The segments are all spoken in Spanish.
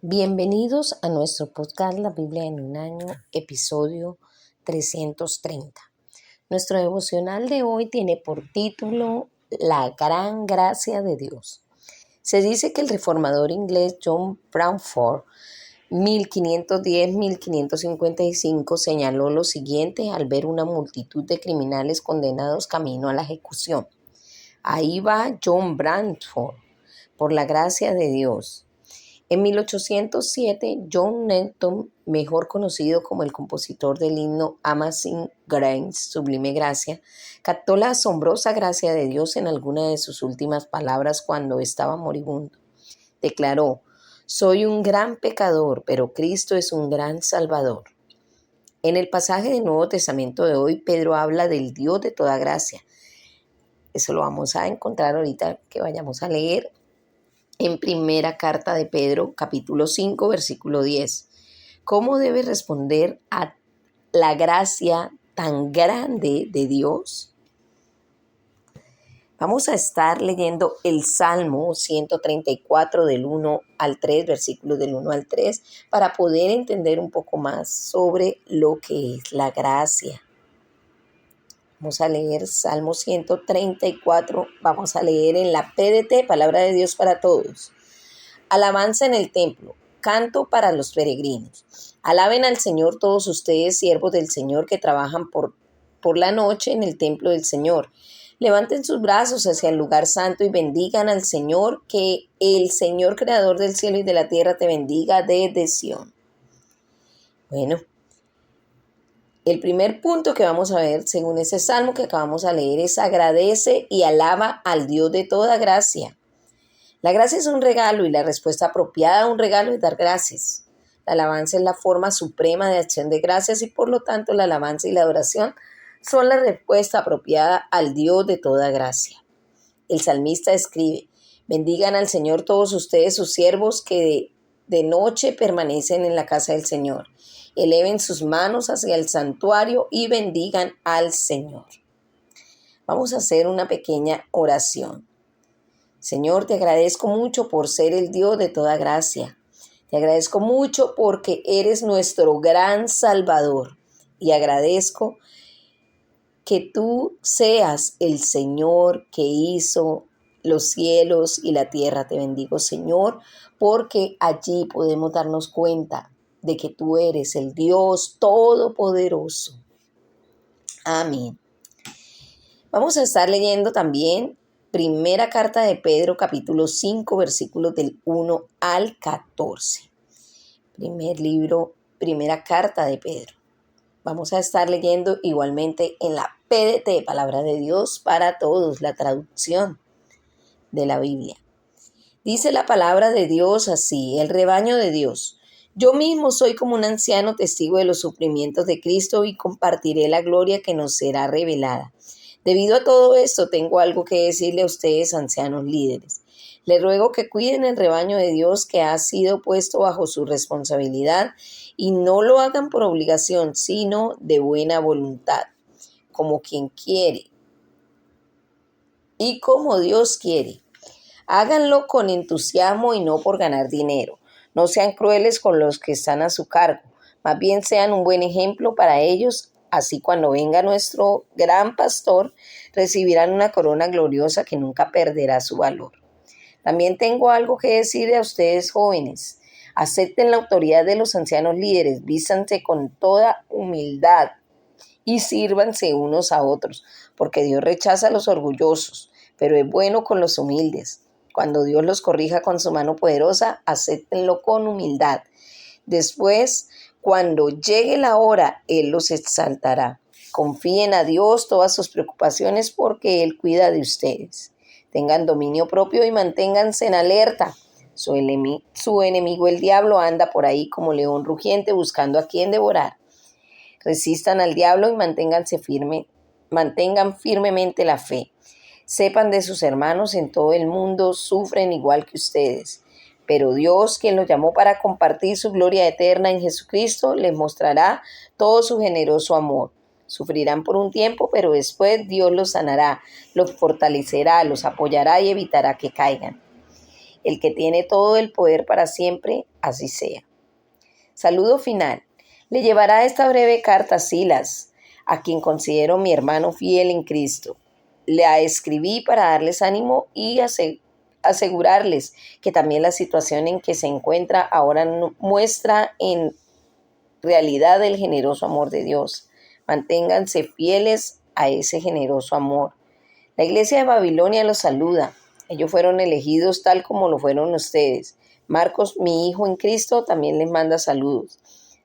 Bienvenidos a nuestro podcast La Biblia en un año, episodio 330. Nuestro devocional de hoy tiene por título La gran gracia de Dios. Se dice que el reformador inglés John Bradford, 1510-1555, señaló lo siguiente al ver una multitud de criminales condenados camino a la ejecución. Ahí va John Bradford, por la gracia de Dios. En 1807, John Newton, mejor conocido como el compositor del himno Amazing Grace, Sublime Gracia, captó la asombrosa gracia de Dios en alguna de sus últimas palabras cuando estaba moribundo. Declaró: «Soy un gran pecador, pero Cristo es un gran Salvador». En el pasaje del Nuevo Testamento de hoy, Pedro habla del Dios de toda gracia. Eso lo vamos a encontrar ahorita que vayamos a leer en primera carta de Pedro, capítulo 5, versículo 10. ¿Cómo debe responder a la gracia tan grande de Dios? Vamos a estar leyendo el Salmo 134 del 1 al 3, versículos del 1 al 3, para poder entender un poco más sobre lo que es la gracia. Vamos a leer Salmo 134, vamos a leer en la PDT, Palabra de Dios para Todos. Alabanza en el templo, canto para los peregrinos. Alaben al Señor todos ustedes, siervos del Señor, que trabajan por la noche en el templo del Señor. Levanten sus brazos hacia el lugar santo y bendigan al Señor, que el Señor creador del cielo y de la tierra te bendiga desde Sión. Bueno, el primer punto que vamos a ver, según ese salmo que acabamos de leer, es agradece y alaba al Dios de toda gracia. La gracia es un regalo y la respuesta apropiada a un regalo es dar gracias. La alabanza es la forma suprema de acción de gracias y por lo tanto la alabanza y la adoración son la respuesta apropiada al Dios de toda gracia. El salmista escribe: bendigan al Señor todos ustedes, sus siervos que de noche permanecen en la casa del Señor. Eleven sus manos hacia el santuario y bendigan al Señor. Vamos a hacer una pequeña oración. Señor, te agradezco mucho por ser el Dios de toda gracia. Te agradezco mucho porque eres nuestro gran Salvador. Y agradezco que tú seas el Señor que hizo los cielos y la tierra. Te bendigo, Señor, porque allí podemos darnos cuenta de que tú eres el Dios Todopoderoso. Amén. Vamos a estar leyendo también primera carta de Pedro, capítulo 5, versículos del 1 al 14. Primera carta de Pedro. Vamos a estar leyendo igualmente en la PDT, Palabra de Dios para Todos, la traducción de la Biblia. Dice la palabra de Dios así: el rebaño de Dios. Yo mismo soy como un anciano testigo de los sufrimientos de Cristo y compartiré la gloria que nos será revelada. Debido a todo esto, tengo algo que decirle a ustedes, ancianos líderes. Les ruego que cuiden el rebaño de Dios que ha sido puesto bajo su responsabilidad y no lo hagan por obligación, sino de buena voluntad, como quien quiere y como Dios quiere. Háganlo con entusiasmo y no por ganar dinero. No sean crueles con los que están a su cargo, más bien sean un buen ejemplo para ellos. Así cuando venga nuestro gran pastor, recibirán una corona gloriosa que nunca perderá su valor. También tengo algo que decirle a ustedes jóvenes. Acepten la autoridad de los ancianos líderes, vístanse con toda humildad y sírvanse unos a otros, porque Dios rechaza a los orgullosos, pero es bueno con los humildes. Cuando Dios los corrija con su mano poderosa, acéptenlo con humildad. Después, cuando llegue la hora, Él los exaltará. Confíen a Dios todas sus preocupaciones porque Él cuida de ustedes. Tengan dominio propio y manténganse en alerta. Su enemigo, el diablo, anda por ahí como león rugiente buscando a quien devorar. Resistan al diablo y mantengan firmemente la fe. Sepan de sus hermanos en todo el mundo sufren igual que ustedes. Pero Dios, quien los llamó para compartir su gloria eterna en Jesucristo, les mostrará todo su generoso amor. Sufrirán por un tiempo, pero después Dios los sanará, los fortalecerá, los apoyará y evitará que caigan. el que tiene todo el poder para siempre, así sea. Saludo final. Le llevará esta breve carta a Silas, a quien considero mi hermano fiel en Cristo. La escribí para darles ánimo y asegurarles que también la situación en que se encuentra ahora muestra en realidad el generoso amor de Dios. Manténganse fieles a ese generoso amor. La iglesia de Babilonia los saluda. Ellos fueron elegidos tal como lo fueron ustedes. Marcos, mi hijo en Cristo, también les manda saludos.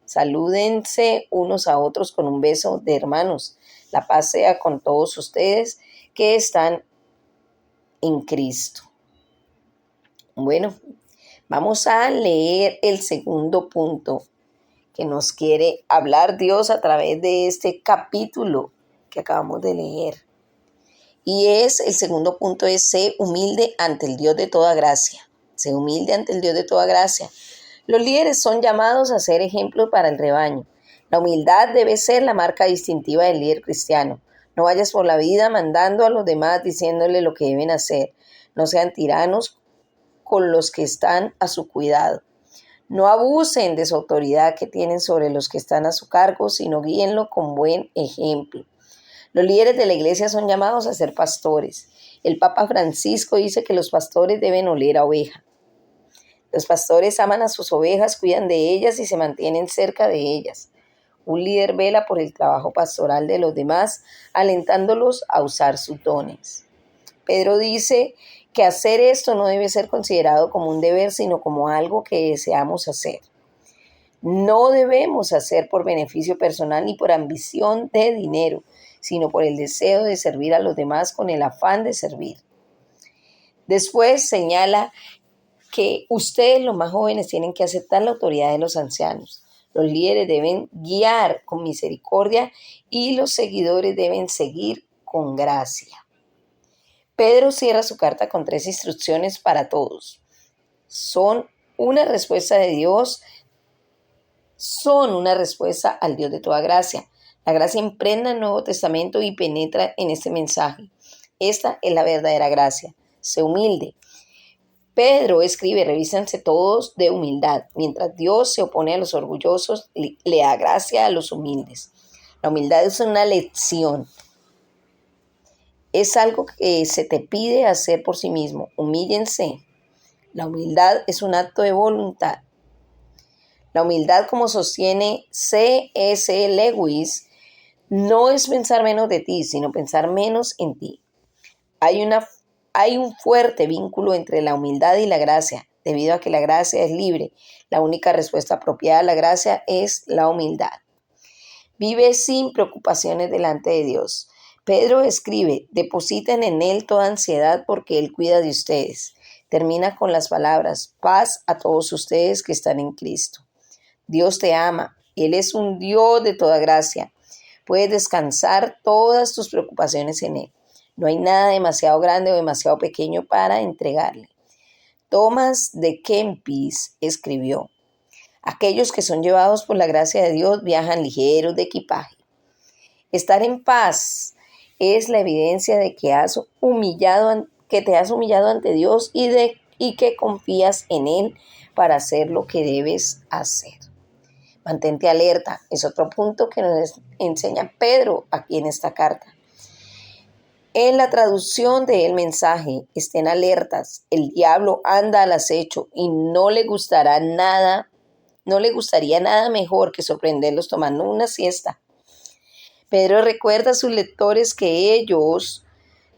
Salúdense unos a otros con un beso de hermanos. La paz sea con todos ustedes que están en Cristo. Bueno, vamos a leer el segundo punto que nos quiere hablar Dios a través de este capítulo que acabamos de leer. Y el segundo punto es: sé humilde ante el Dios de toda gracia. Sé humilde ante el Dios de toda gracia. Los líderes son llamados a ser ejemplos para el rebaño. La humildad debe ser la marca distintiva del líder cristiano. No vayas por la vida mandando a los demás diciéndole lo que deben hacer. No sean tiranos con los que están a su cuidado. No abusen de su autoridad que tienen sobre los que están a su cargo, sino guíenlo con buen ejemplo. Los líderes de la iglesia son llamados a ser pastores. El Papa Francisco dice que los pastores deben oler a oveja. Los pastores aman a sus ovejas, cuidan de ellas y se mantienen cerca de ellas. Un líder vela por el trabajo pastoral de los demás, alentándolos a usar sus dones. Pedro dice que hacer esto no debe ser considerado como un deber, sino como algo que deseamos hacer. No debemos hacer por beneficio personal ni por ambición de dinero, sino por el deseo de servir a los demás con el afán de servir. Después señala que ustedes, los más jóvenes, tienen que aceptar la autoridad de los ancianos. Los líderes deben guiar con misericordia y los seguidores deben seguir con gracia. Pedro cierra su carta con 3 instrucciones para todos. Son una respuesta de Dios, son una respuesta al Dios de toda gracia. La gracia impregna el Nuevo Testamento y penetra en este mensaje. Esta es la verdadera gracia. Sé humilde. Pedro escribe: revísense todos de humildad. Mientras Dios se opone a los orgullosos, le da gracia a los humildes. La humildad es una lección. Es algo que se te pide hacer por sí mismo. Humíllense. La humildad es un acto de voluntad. La humildad, como sostiene C.S. Lewis, no es pensar menos de ti, sino pensar menos en ti. Hay un fuerte vínculo entre la humildad y la gracia, debido a que la gracia es libre. La única respuesta apropiada a la gracia es la humildad. Vive sin preocupaciones delante de Dios. Pedro escribe: depositen en Él toda ansiedad porque Él cuida de ustedes. Termina con las palabras: paz a todos ustedes que están en Cristo. Dios te ama. Él es un Dios de toda gracia. Puedes descansar todas tus preocupaciones en Él. No hay nada demasiado grande o demasiado pequeño para entregarle. Thomas de Kempis escribió: aquellos que son llevados por la gracia de Dios viajan ligeros de equipaje. Estar en paz es la evidencia de que te has humillado ante Dios y que confías en Él para hacer lo que debes hacer. Mantente alerta. Es otro punto que nos enseña Pedro aquí en esta carta. En la traducción del mensaje: estén alertas. El diablo anda al acecho y no le gustaría nada mejor que sorprenderlos tomando una siesta. Pedro recuerda a sus lectores que ellos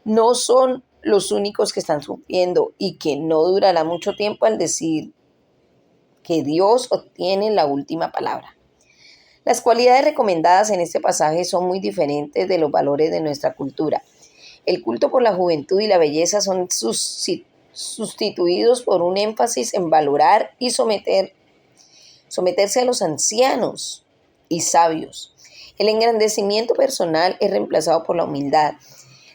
no son los únicos que están sufriendo y que no durará mucho tiempo al decir que Dios obtiene la última palabra. Las cualidades recomendadas en este pasaje son muy diferentes de los valores de nuestra cultura. El culto por la juventud y la belleza son sustituidos por un énfasis en valorar y someterse a los ancianos y sabios. El engrandecimiento personal es reemplazado por la humildad.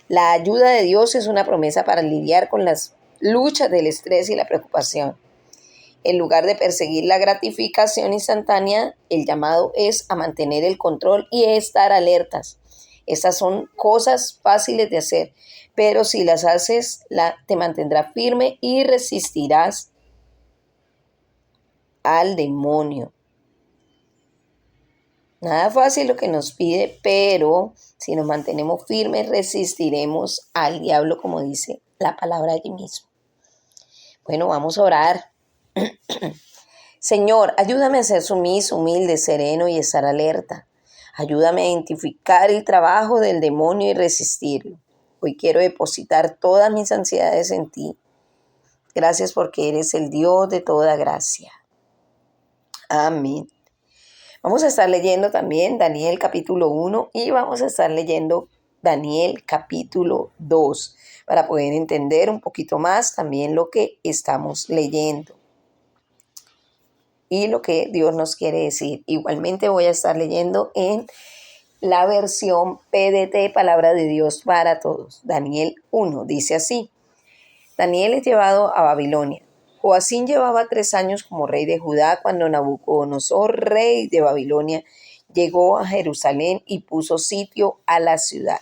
La ayuda de Dios es una promesa para lidiar con las luchas del estrés y la preocupación. En lugar de perseguir la gratificación instantánea, el llamado es a mantener el control y estar alertas. Estas son cosas fáciles de hacer, pero si las haces, te mantendrá firme y resistirás al demonio. Nada fácil lo que nos pide, pero si nos mantenemos firmes, resistiremos al diablo, como dice la palabra allí mismo. Bueno, vamos a orar. Señor, ayúdame a ser sumiso, humilde, sereno y estar alerta. Ayúdame a identificar el trabajo del demonio y resistirlo. Hoy quiero depositar todas mis ansiedades en ti. Gracias porque eres el Dios de toda gracia. Amén. Vamos a estar leyendo también Daniel capítulo 1 y vamos a estar leyendo Daniel capítulo 2 para poder entender un poquito más también lo que estamos leyendo y lo que Dios nos quiere decir. Igualmente voy a estar leyendo en la versión PDT, Palabra de Dios para Todos. Daniel 1 dice así: Daniel es llevado a Babilonia. Joacín llevaba 3 años como rey de Judá cuando Nabucodonosor, rey de Babilonia, llegó a Jerusalén y puso sitio a la ciudad.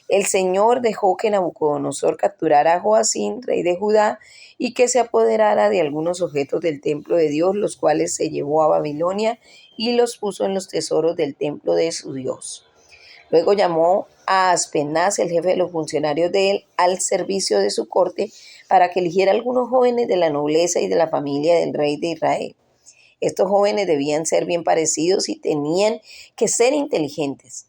El Señor dejó que Nabucodonosor capturara a Joacín, rey de Judá, y que se apoderara de algunos objetos del templo de Dios, los cuales se llevó a Babilonia y los puso en los tesoros del templo de su Dios. Luego llamó a Aspenaz, el jefe de los funcionarios de él, al servicio de su corte para que eligiera algunos jóvenes de la nobleza y de la familia del rey de Israel. Estos jóvenes debían ser bien parecidos y tenían que ser inteligentes.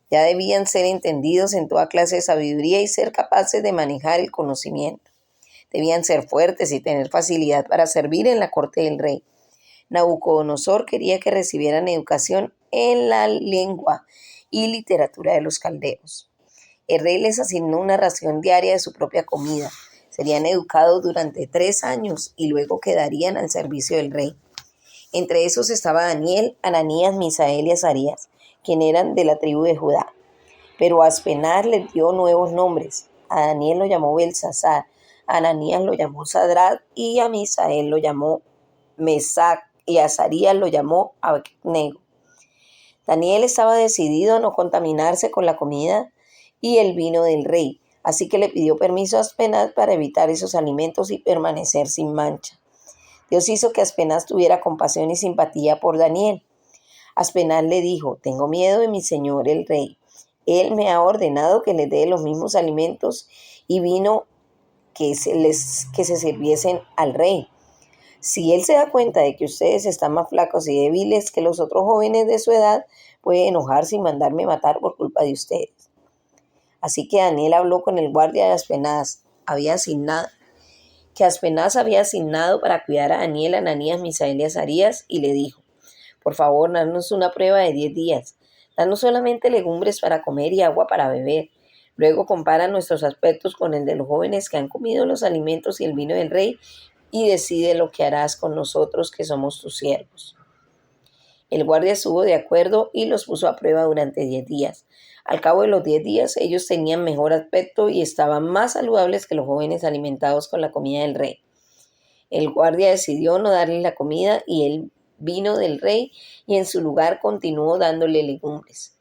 Ya debían ser entendidos en toda clase de sabiduría y ser capaces de manejar el conocimiento. Debían ser fuertes y tener facilidad para servir en la corte del rey. Nabucodonosor quería que recibieran educación en la lengua y literatura de los caldeos. El rey les asignó una ración diaria de su propia comida. Serían educados durante 3 años y luego quedarían al servicio del rey. Entre esos estaba Daniel, Ananías, Misael y Azarías, quien eran de la tribu de Judá. Pero Aspenaz les dio nuevos nombres. A Daniel lo llamó Belsasar, a Ananías lo llamó Sadrac y a Misael lo llamó Mesac y a Azarías lo llamó Abednego. Daniel estaba decidido a no contaminarse con la comida y el vino del rey, así que le pidió permiso a Aspenaz para evitar esos alimentos y permanecer sin mancha. Dios hizo que Aspenaz tuviera compasión y simpatía por Daniel. Aspenaz le dijo: tengo miedo de mi señor el rey. Él me ha ordenado que les dé los mismos alimentos y vino que se sirviesen al rey. Si él se da cuenta de que ustedes están más flacos y débiles que los otros jóvenes de su edad, puede enojarse y mandarme matar por culpa de ustedes. Así que Daniel habló con el guardia de Aspenaz, que Aspenaz había asignado para cuidar a Daniel, Ananías, Misael y Azarías, y le dijo: por favor, danos una prueba de 10 días. Danos solamente legumbres para comer y agua para beber. Luego compara nuestros aspectos con el de los jóvenes que han comido los alimentos y el vino del rey y decide lo que harás con nosotros que somos tus siervos. El guardia estuvo de acuerdo y los puso a prueba durante 10 días. Al cabo de los 10 días, ellos tenían mejor aspecto y estaban más saludables que los jóvenes alimentados con la comida del rey. El guardia decidió no darles la comida y el vino del rey, y en su lugar continuó dándole legumbres.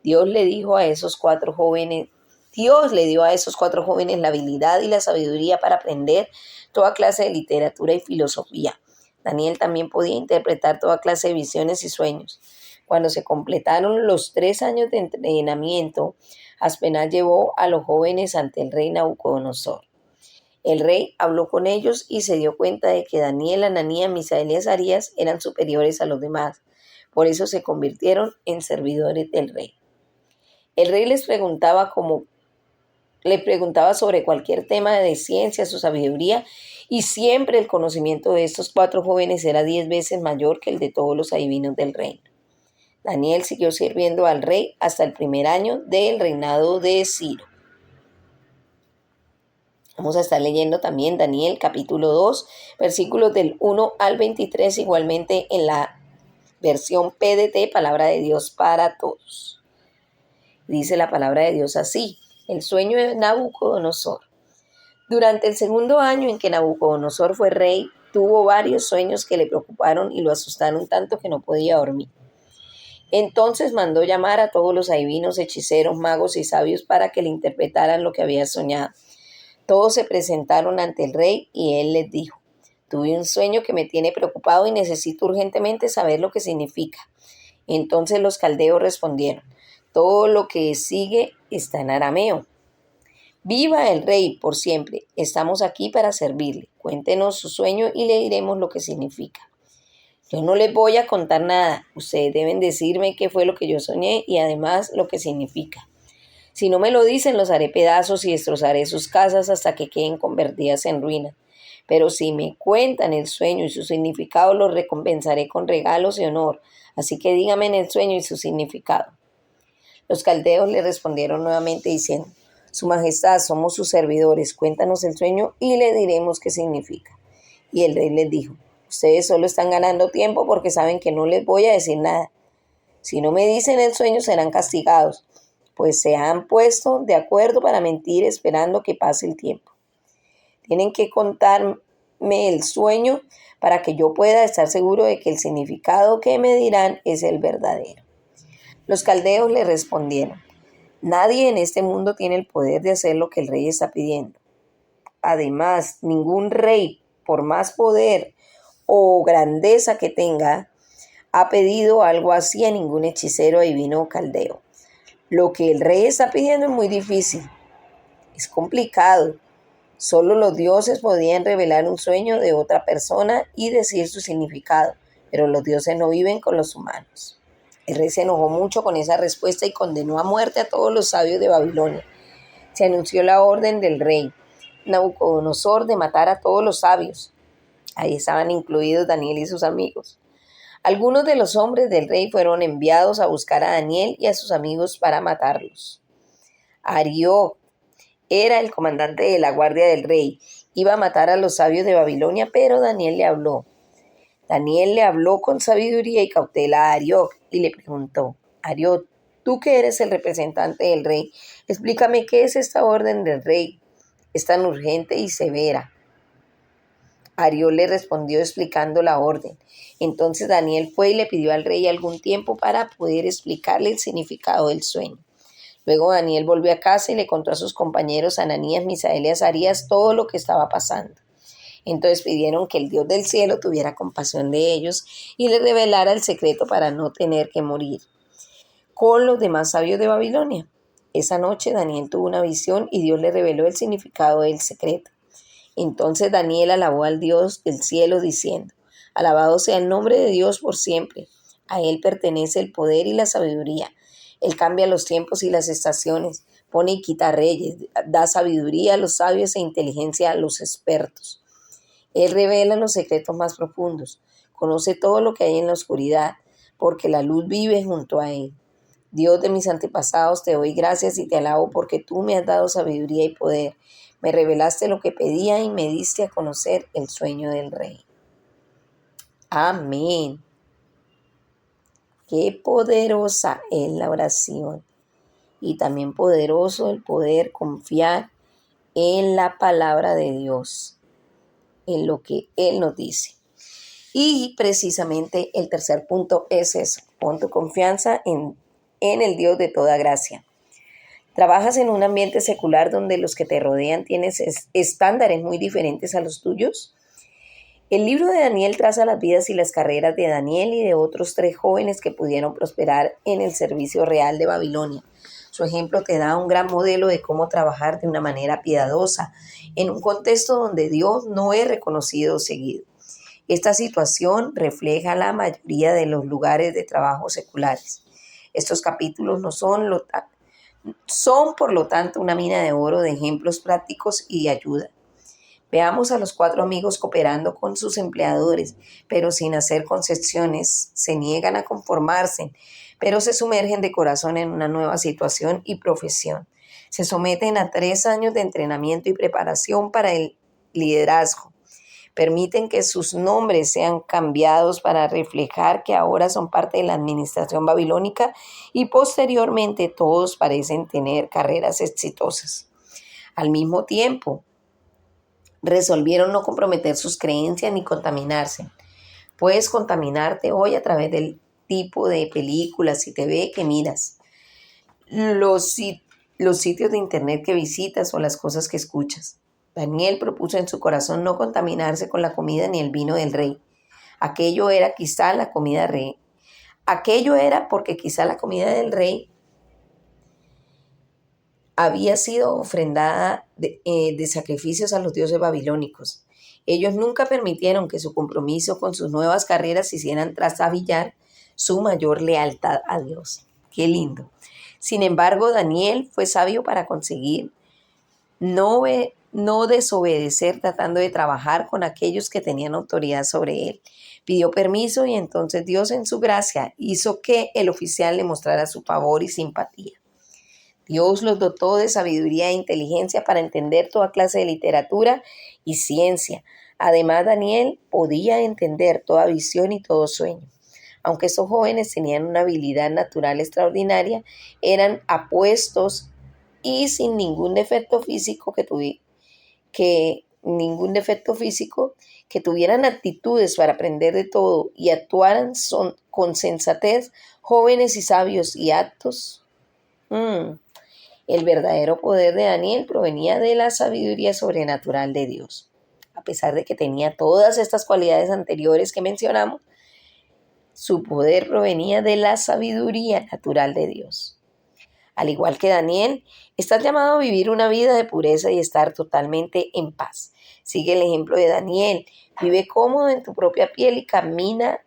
Dios le dio a esos 4 jóvenes la habilidad y la sabiduría para aprender toda clase de literatura y filosofía. Daniel también podía interpretar toda clase de visiones y sueños. Cuando se completaron los 3 años de entrenamiento, Aspenaz llevó a los jóvenes ante el rey Nabucodonosor. El rey habló con ellos y se dio cuenta de que Daniel, Ananías, Misael y Azarías eran superiores a los demás. Por eso se convirtieron en servidores del rey. El rey le preguntaba sobre cualquier tema de ciencia, su sabiduría, y siempre el conocimiento de estos 4 jóvenes era 10 veces mayor que el de todos los adivinos del reino. Daniel siguió sirviendo al rey hasta el primer año del reinado de Ciro. Vamos a estar leyendo también Daniel capítulo 2, versículos del 1 al 23, igualmente en la versión PDT, Palabra de Dios para Todos. Dice la palabra de Dios así: el sueño de Nabucodonosor. Durante el segundo año en que Nabucodonosor fue rey, tuvo varios sueños que le preocuparon y lo asustaron tanto que no podía dormir. Entonces mandó llamar a todos los adivinos, hechiceros, magos y sabios para que le interpretaran lo que había soñado. Todos se presentaron ante el rey y él les dijo: tuve un sueño que me tiene preocupado y necesito urgentemente saber lo que significa. Entonces los caldeos respondieron: todo lo que sigue está en arameo. Viva el rey por siempre, estamos aquí para servirle. Cuéntenos su sueño y le diremos lo que significa. Yo no les voy a contar nada, ustedes deben decirme qué fue lo que yo soñé y además lo que significa. Si no me lo dicen, los haré pedazos y destrozaré sus casas hasta que queden convertidas en ruinas. Pero si me cuentan el sueño y su significado, los recompensaré con regalos y honor. Así que díganme el sueño y su significado. Los caldeos le respondieron nuevamente diciendo: Su Majestad, somos sus servidores, cuéntanos el sueño y le diremos qué significa. Y el rey les dijo: ustedes solo están ganando tiempo porque saben que no les voy a decir nada. Si no me dicen el sueño, serán castigados, pues se han puesto de acuerdo para mentir esperando que pase el tiempo. Tienen que contarme el sueño para que yo pueda estar seguro de que el significado que me dirán es el verdadero. Los caldeos le respondieron: nadie en este mundo tiene el poder de hacer lo que el rey está pidiendo. Además, ningún rey, por más poder o grandeza que tenga, ha pedido algo así a ningún hechicero, adivino o caldeo. Lo que el rey está pidiendo es muy difícil, es complicado. Solo los dioses podían revelar un sueño de otra persona y decir su significado, pero los dioses no viven con los humanos. El rey se enojó mucho con esa respuesta y condenó a muerte a todos los sabios de Babilonia. Se anunció la orden del rey Nabucodonosor de matar a todos los sabios. Ahí estaban incluidos Daniel y sus amigos. Algunos de los hombres del rey fueron enviados a buscar a Daniel y a sus amigos para matarlos. Arioc era el comandante de la guardia del rey. Iba a matar a los sabios de Babilonia, pero Daniel le habló. Daniel le habló con sabiduría y cautela a Arioc y le preguntó: Arioc, tú que eres el representante del rey, explícame qué es esta orden del rey. Es tan urgente y severa. Arioc le respondió explicando la orden. Entonces Daniel fue y le pidió al rey algún tiempo para poder explicarle el significado del sueño. Luego Daniel volvió a casa y le contó a sus compañeros Ananías, Misael y Azarías todo lo que estaba pasando. Entonces pidieron que el Dios del cielo tuviera compasión de ellos y les revelara el secreto para no tener que morir con los demás sabios de Babilonia. Esa noche Daniel tuvo una visión y Dios le reveló el significado del secreto. Entonces Daniel alabó al Dios del cielo diciendo: alabado sea el nombre de Dios por siempre. A él pertenece el poder y la sabiduría. Él cambia los tiempos y las estaciones, pone y quita reyes, da sabiduría a los sabios e inteligencia a los expertos. Él revela los secretos más profundos, conoce todo lo que hay en la oscuridad, porque la luz vive junto a él. Dios de mis antepasados, te doy gracias y te alabo porque tú me has dado sabiduría y poder. Me revelaste lo que pedía y me diste a conocer el sueño del rey. Amén. Qué poderosa es la oración y también poderoso el poder confiar en la palabra de Dios, en lo que Él nos dice. Y precisamente el tercer punto es eso: pon tu confianza en el Dios de toda gracia. ¿Trabajas en un ambiente secular donde los que te rodean tienen estándares muy diferentes a los tuyos? El libro de Daniel traza las vidas y las carreras de Daniel y de otros 3 jóvenes que pudieron prosperar en el servicio real de Babilonia. Su ejemplo te da un gran modelo de cómo trabajar de una manera piadosa en un contexto donde Dios no es reconocido o seguido. Esta situación refleja la mayoría de los lugares de trabajo seculares. Estos capítulos no son por lo tanto una mina de oro de ejemplos prácticos y de ayuda. Veamos a los 4 amigos cooperando con sus empleadores, pero sin hacer concesiones. Se niegan a conformarse, pero se sumergen de corazón en una nueva situación y profesión. Se someten a 3 años de entrenamiento y preparación para el liderazgo. Permiten que sus nombres sean cambiados para reflejar que ahora son parte de la administración babilónica y posteriormente todos parecen tener carreras exitosas. Al mismo tiempo, resolvieron no comprometer sus creencias ni contaminarse. Puedes contaminarte hoy a través del tipo de películas y TV que miras, los sitios de internet que visitas o las cosas que escuchas. Daniel propuso en su corazón no contaminarse con la comida ni el vino del rey. Aquello era quizá la comida rey. Aquello era porque quizá la comida del rey había sido ofrendada de sacrificios a los dioses babilónicos. Ellos nunca permitieron que su compromiso con sus nuevas carreras hicieran trastabillar su mayor lealtad a Dios. Qué lindo. Sin embargo, Daniel fue sabio para conseguir no desobedecer tratando de trabajar con aquellos que tenían autoridad sobre él. Pidió permiso y entonces Dios en su gracia hizo que el oficial le mostrara su favor y simpatía. Dios los dotó de sabiduría e inteligencia para entender toda clase de literatura y ciencia. Además, Daniel podía entender toda visión y todo sueño. Aunque estos jóvenes tenían una habilidad natural extraordinaria, eran apuestos y sin ningún defecto físico que tuvieran actitudes para aprender de todo y actuaran con sensatez, jóvenes y sabios y aptos. El verdadero poder de Daniel provenía de la sabiduría sobrenatural de Dios. A pesar de que tenía todas estas cualidades anteriores que mencionamos, su poder provenía de la sabiduría natural de Dios. Al igual que Daniel, estás llamado a vivir una vida de pureza y estar totalmente en paz. Sigue el ejemplo de Daniel. Vive cómodo en tu propia piel y camina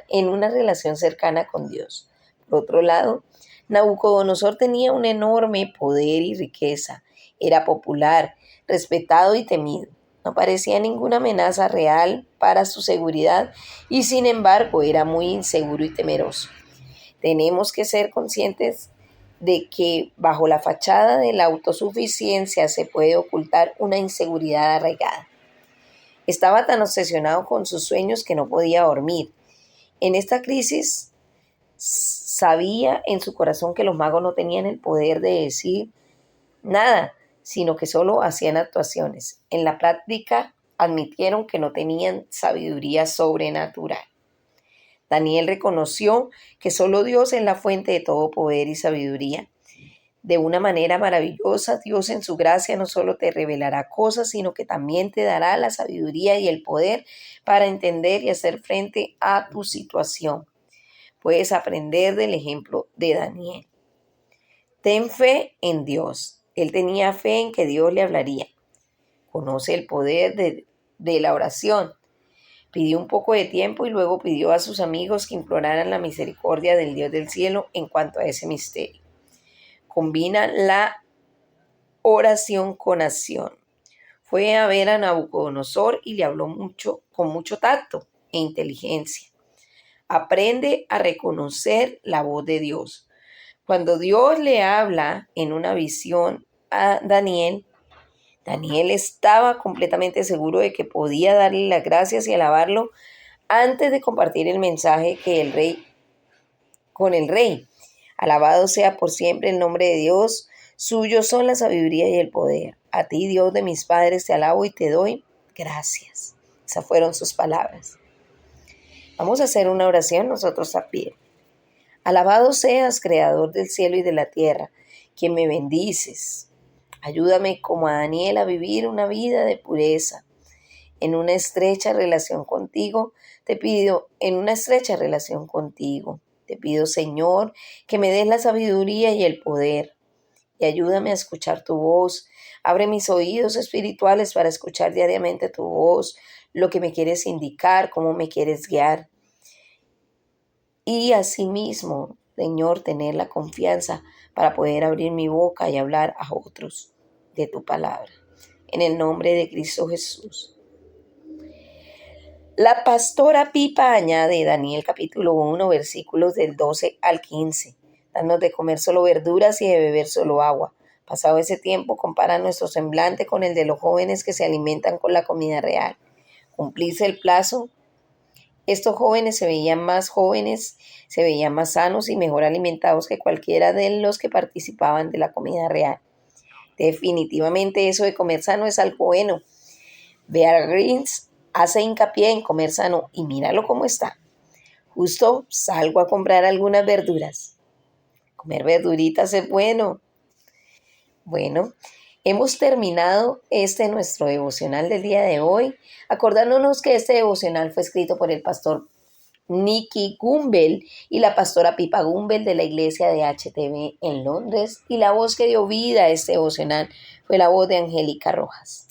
en una relación cercana con Dios. Por otro lado, Nabucodonosor tenía un enorme poder y riqueza. Era popular, respetado y temido. No parecía ninguna amenaza real para su seguridad y sin embargo era muy inseguro y temeroso. Tenemos que ser conscientes de que bajo la fachada de la autosuficiencia se puede ocultar una inseguridad arraigada. Estaba tan obsesionado con sus sueños que no podía dormir. En esta crisis sabía en su corazón que los magos no tenían el poder de decir nada, sino que solo hacían actuaciones. En la práctica admitieron que no tenían sabiduría sobrenatural. Daniel reconoció que solo Dios es la fuente de todo poder y sabiduría. De una manera maravillosa, Dios en su gracia no solo te revelará cosas, sino que también te dará la sabiduría y el poder para entender y hacer frente a tu situación. Puedes aprender del ejemplo de Daniel. Ten fe en Dios. Él tenía fe en que Dios le hablaría. Conoce el poder de la oración. Pidió un poco de tiempo y luego pidió a sus amigos que imploraran la misericordia del Dios del cielo en cuanto a ese misterio. Combina la oración con acción. Fue a ver a Nabucodonosor y le habló con mucho tacto e inteligencia. Aprende a reconocer la voz de Dios. Cuando Dios le habla en una visión a Daniel estaba completamente seguro de que podía darle las gracias y alabarlo antes de compartir el mensaje con el rey. Alabado sea por siempre el nombre de Dios. Suyos son la sabiduría y el poder. A ti, Dios de mis padres, te alabo y te doy gracias. Esas fueron sus palabras. Vamos a hacer una oración nosotros a pie. Alabado seas, Creador del cielo y de la tierra, quien me bendices. Ayúdame como a Daniel a vivir una vida de pureza. En una estrecha relación contigo, te pido, Señor, que me des la sabiduría y el poder. Y ayúdame a escuchar tu voz. Abre mis oídos espirituales para escuchar diariamente tu voz, lo que me quieres indicar, cómo me quieres guiar. Y asimismo, Señor, tener la confianza para poder abrir mi boca y hablar a otros de tu palabra. En el nombre de Cristo Jesús. La pastora Pipa añade Daniel capítulo 1, versículos del 12 al 15. Danos de comer solo verduras y de beber solo agua. Pasado ese tiempo, compara nuestro semblante con el de los jóvenes que se alimentan con la comida real. Cumplirse el plazo, estos jóvenes se veían más sanos y mejor alimentados que cualquiera de los que participaban de la comida real. Definitivamente eso de comer sano es algo bueno. Bear Grylls hace hincapié en comer sano y míralo cómo está. Justo salgo a comprar algunas verduras. Comer verduritas es bueno. Bueno, hemos terminado nuestro devocional del día de hoy, acordándonos que este devocional fue escrito por el pastor Nicky Gumbel y la pastora Pipa Gumbel de la iglesia de HTV en Londres, y la voz que dio vida a este devocional fue la voz de Angélica Rojas.